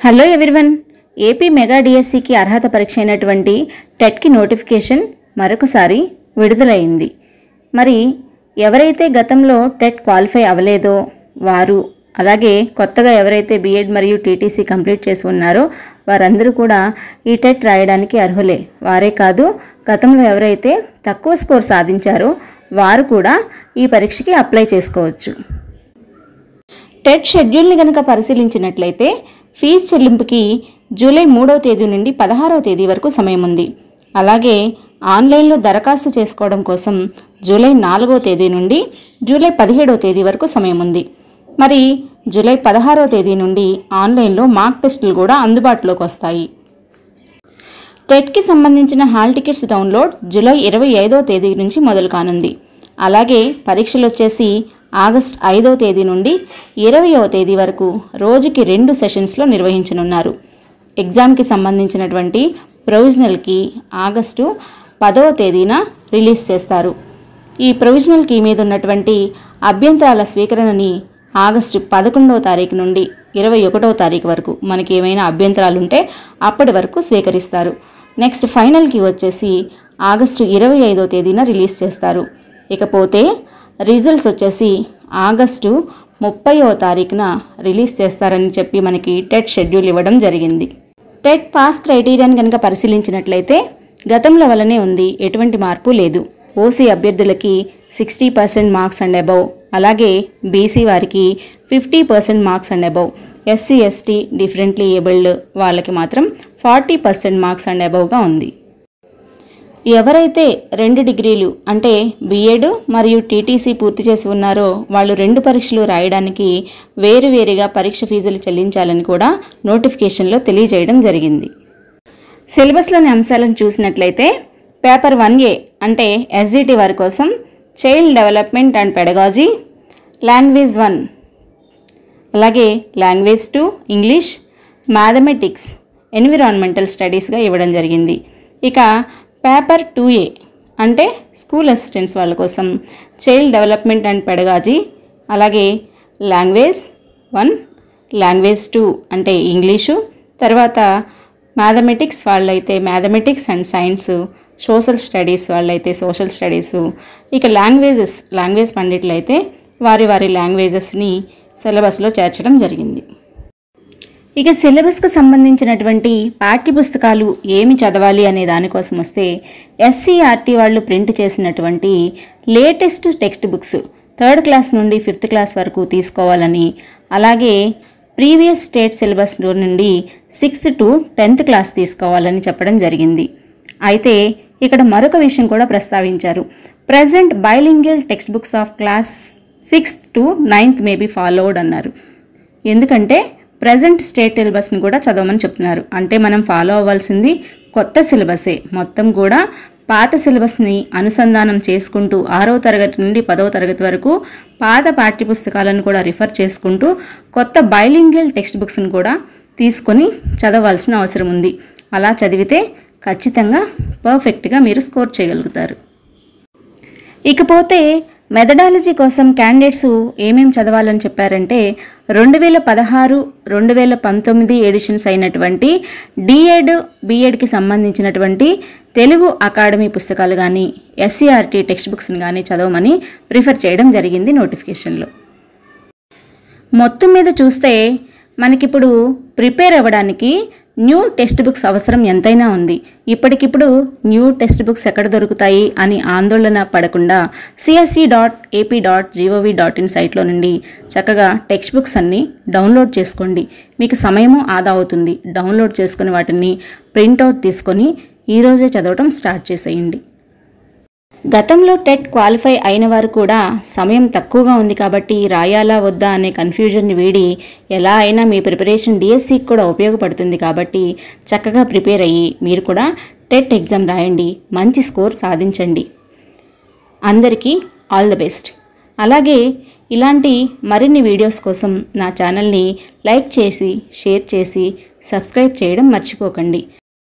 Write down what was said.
Hello everyone, AP mega డిఎస్సికి అర్హత పరీక్ష అయినటువంటి టెట్కి నోటిఫికేషన్ మరొకసారి విడుదలైంది. మరి ఎవరైతే గతంలో టెట్ క్వాలిఫై అవ్వలేదో వారు, అలాగే కొత్తగా ఎవరైతే బీఎడ్ మరియు టీటీసీ కంప్లీట్ చేసి ఉన్నారో వారందరూ కూడా ఈ టెట్ రాయడానికి అర్హులే. వారే కాదు, గతంలో ఎవరైతే తక్కువ స్కోర్ సాధించారో వారు కూడా ఈ పరీక్షకి అప్లై చేసుకోవచ్చు. టెట్ షెడ్యూల్ని కనుక పరిశీలించినట్లయితే ఫీజు చెల్లింపుకి జూలై 3వ తేదీ నుండి 16వ తేదీ వరకు సమయం ఉంది. అలాగే ఆన్లైన్లో దరఖాస్తు చేసుకోవడం కోసం జూలై 4వ తేదీ నుండి జూలై 17వ తేదీ వరకు సమయం ఉంది. మరి జూలై 16వ తేదీ నుండి ఆన్లైన్లో మార్క్ టెస్టులు కూడా అందుబాటులోకి వస్తాయి. టెట్కి సంబంధించిన హాల్ టికెట్స్ డౌన్లోడ్ జూలై 25వ తేదీ నుంచి మొదలు కానుంది. అలాగే పరీక్షలు వచ్చేసి ఆగస్టు 5వ తేదీ నుండి 20వ తేదీ వరకు రోజుకి 2 సెషన్స్లో నిర్వహించనున్నారు. ఎగ్జామ్కి సంబంధించినటువంటి ప్రొవిజనల్కి ఆగస్టు 10వ తేదీన రిలీజ్ చేస్తారు. ఈ ప్రొవిజనల్ కీ మీద ఉన్నటువంటి అభ్యంతరాల స్వీకరణని ఆగస్టు 11వ తారీఖు నుండి 21వ తారీఖు వరకు మనకి ఏమైనా అభ్యంతరాలు ఉంటే అప్పటి వరకు స్వీకరిస్తారు. నెక్స్ట్ ఫైనల్ కీ వచ్చేసి ఆగస్టు 25వ తేదీన రిలీజ్ చేస్తారు. ఇకపోతే రిజల్ట్స్ వచ్చేసి ఆగస్టు 30వ తారీఖున రిలీజ్ చేస్తారని చెప్పి మనకి టెట్ షెడ్యూల్ ఇవ్వడం జరిగింది. టెట్ పాస్ క్రైటీరియాని కనుక పరిశీలించినట్లయితే గతంలో వల్లనే ఉంది, ఎటువంటి మార్పు లేదు. ఓసీ అభ్యర్థులకి 60% మార్క్స్ అండ్ అబౌవ్, అలాగే బీసీ వారికి 50% marks and above, SC ST differently abled వాళ్ళకి మాత్రం 40% మార్క్స్ అండ్ అబౌవ్గా ఉంది. ఎవరైతే 2 డిగ్రీలు అంటే బీఎడ్ మరియు టీటీసీ పూర్తి చేసి ఉన్నారో వాళ్ళు 2 పరీక్షలు రాయడానికి వేరువేరుగా పరీక్ష ఫీజులు చెల్లించాలని కూడా నోటిఫికేషన్లో తెలియజేయడం జరిగింది. సిలబస్లోని అంశాలను చూసినట్లయితే పేపర్ 1A అంటే ఎస్జిటి వారి కోసం child development and pedagogy, language 1, అలాగే లాంగ్వేజ్ 2 ఇంగ్లీష్, మ్యాథమెటిక్స్, ఎన్విరాన్మెంటల్ స్టడీస్గా ఇవ్వడం జరిగింది. ఇక పేపర్ 2A అంటే స్కూల్ అసిస్టెంట్స్ వాళ్ళ కోసం చైల్డ్ డెవలప్మెంట్ అండ్ పెడగాజీ, అలాగే లాంగ్వేజ్ 1, లాంగ్వేజ్ 2 అంటే ఇంగ్లీషు, తర్వాత మ్యాథమెటిక్స్ వాళ్ళైతే mathematics and science, social studies వాళ్ళైతే సోషల్ స్టడీసు, ఇక లాంగ్వేజ్ పండితులు అయితే వారి లాంగ్వేజెస్ని సిలబస్లో చేర్చడం జరిగింది. ఇక సిలబస్కు సంబంధించినటువంటి పాఠ్యపుస్తకాలు ఏమి చదవాలి అనే దానికోసం వస్తే ఎస్సీఆర్టీ వాళ్ళు ప్రింట్ చేసినటువంటి latest text books 3rd class నుండి 5th క్లాస్ వరకు తీసుకోవాలని, అలాగే ప్రీవియస్ స్టేట్ సిలబస్ నుండి 6th to 10th క్లాస్ తీసుకోవాలని చెప్పడం జరిగింది. అయితే ఇక్కడ మరొక విషయం కూడా ప్రస్తావించారు. Present bilingual text books of class 6th to 9th may be followed అన్నారు. ఎందుకంటే ప్రజెంట్ స్టేట్ సిలబస్ని కూడా చదవమని చెప్తున్నారు. అంటే మనం ఫాలో అవ్వాల్సింది కొత్త సిలబసే, మొత్తం కూడా పాత సిలబస్ని అనుసంధానం చేసుకుంటూ 6వ తరగతి నుండి 10వ తరగతి వరకు పాత పాఠ్యపుస్తకాలను కూడా రిఫర్ చేసుకుంటూ కొత్త బైలింగ్వల్ టెక్స్ట్ బుక్స్ని కూడా తీసుకొని చదవాల్సిన అవసరం ఉంది. అలా చదివితే ఖచ్చితంగా పర్ఫెక్ట్గా మీరు స్కోర్ చేయగలుగుతారు. ఇకపోతే మెథడాలజీ కోసం క్యాండిడేట్స్ ఏమేమి చదవాలని చెప్పారంటే 2016, 2019 ఎడిషన్స్ అయినటువంటి డిఎడ్, బీఎడ్కి సంబంధించినటువంటి తెలుగు అకాడమీ పుస్తకాలు కానీ ఎస్సీఆర్టీ టెక్స్ట్ బుక్స్ని కానీ చదవమని ప్రిఫర్ చేయడం జరిగింది నోటిఫికేషన్లో. మొత్తం మీద చూస్తే మనకిప్పుడు ప్రిపేర్ అవ్వడానికి న్యూ టెక్స్ట్ బుక్స్ అవసరం ఎంతైనా ఉంది. ఇప్పటికిప్పుడు న్యూ టెక్స్ట్ బుక్స్ ఎక్కడ దొరుకుతాయి అని ఆందోళన పడకుండా csc.ap.gov.in సైట్లో నుండి చక్కగా టెక్స్ట్ బుక్స్ అన్నీ డౌన్లోడ్ చేసుకోండి. మీకు సమయము ఆదా అవుతుంది. డౌన్లోడ్ చేసుకుని వాటిని ప్రింట్అవుట్ తీసుకొని ఈరోజే చదవటం స్టార్ట్ చేసేయండి. గతంలో టెట్ క్వాలిఫై అయిన వారు కూడా సమయం తక్కువగా ఉంది కాబట్టి రాయాలా వద్దా అనే కన్ఫ్యూజన్ని వీడి ఎలా అయినా మీ ప్రిపరేషన్ డిఎస్సికి కూడా ఉపయోగపడుతుంది కాబట్టి చక్కగా ప్రిపేర్ అయ్యి మీరు కూడా టెట్ ఎగ్జామ్ రాయండి, మంచి స్కోర్ సాధించండి. అందరికీ ఆల్ ద బెస్ట్. అలాగే ఇలాంటి మరిన్ని వీడియోస్ కోసం నా ఛానల్ని లైక్ చేసి, షేర్ చేసి, సబ్స్క్రైబ్ చేయడం మర్చిపోకండి.